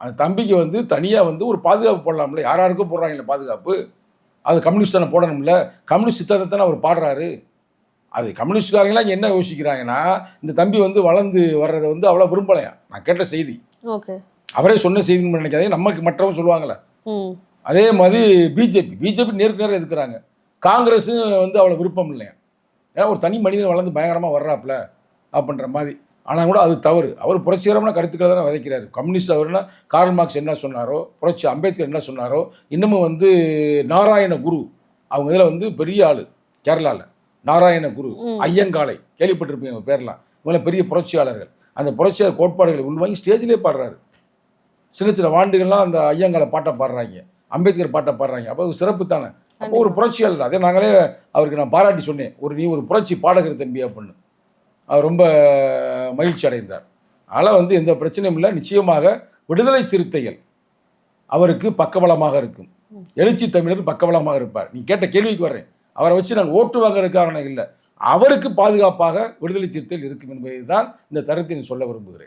அந்த தம்பிக்கு வந்து தனியாக வந்து ஒரு பாதுகாப்பு போடலாம்ல, யாருக்கும் போடுறாங்களே பாதுகாப்பு, அது கம்யூனிஸ்ட் தானே போடணும்ல, கம்யூனிஸ்ட் சித்தாந்தத்தை தானே அவர் பாடுறாரு. அது கம்யூனிஸ்ட்காரங்களாம் இங்கே என்ன யோசிக்கிறாங்கன்னா, இந்த தம்பி வந்து வளர்ந்து வர்றதை வந்து அவ்வளோ விரும்பலையா. நான் கேட்ட செய்தி, ஓகே, அவரே சொன்ன செய்தின்னு நினைக்காதீங்க, நமக்கு மற்றவங்க சொல்லுவாங்களே. அதே மாதிரி பிஜேபி நேருக்கு நேரம் எதுக்குறாங்க. காங்கிரஸும் வந்து அவ்வளோ விருப்பம் இல்லையா. ஏன்னா ஒரு தனி மனிதன் வளர்ந்து பயங்கரமாக வர்றாப்புல அப்படின்ற மாதிரி. ஆனால் கூட அது தவறு. அவர் புரட்சிகரமான கருத்துக்களை தானே விதைக்கிறாரு. கம்யூனிஸ்ட் அவர்னா கார்ல் மார்க்ஸ் என்ன சொன்னாரோ, புரட்சி அம்பேத்கர் என்ன சொன்னாரோ, இன்னமும் வந்து நாராயண குரு அவங்க இதில் வந்து பெரிய ஆள் கேரளாவில், நாராயண குரு ஐயங்காலை கேள்விப்பட்டிருப்பீங்க பேர்லாம். இவங்கள பெரிய புரட்சியாளர்கள். அந்த புரட்சியாளர் கோட்பாடுகளை உள்வாங்கி ஸ்டேஜ்லேயே பாடுறாரு. சின்ன சின்ன வாண்டுகள்லாம் அந்த ஐயங்காலை பாட்டை பாடுறாங்க, அம்பேத்கர் பாட்டை பாடுறாங்க. அப்போ அது சிறப்பு தானே. அப்போ ஒரு புரட்சியாளர். அதே நாங்களே அவருக்கு நான் பாராட்டி சொன்னேன், நீ ஒரு புரட்சி பாடகர் தம்பி அப்படின்னு. அவர் ரொம்ப மகிழ்ச்சி அடைந்தார். அதனால் வந்து எந்த பிரச்சனையும் இல்லை. நிச்சயமாக விடுதலை சிறுத்தைகள் அவருக்கு பக்கபலமாக இருக்கும். எழுச்சி தமிழர் பக்கபலமாக இருப்பார். நீ கேட்ட கேள்விக்கு வர்றேன். அவரை வச்சு நாங்கள் ஓட்டு வாங்குறதுக்கான இல்லை, அவருக்கு பாதுகாப்பாக விடுதலை சிறுத்தைகள் இருக்கும் என்பதை தான் இந்த தருணத்தை சொல்ல விரும்புகிறேன்.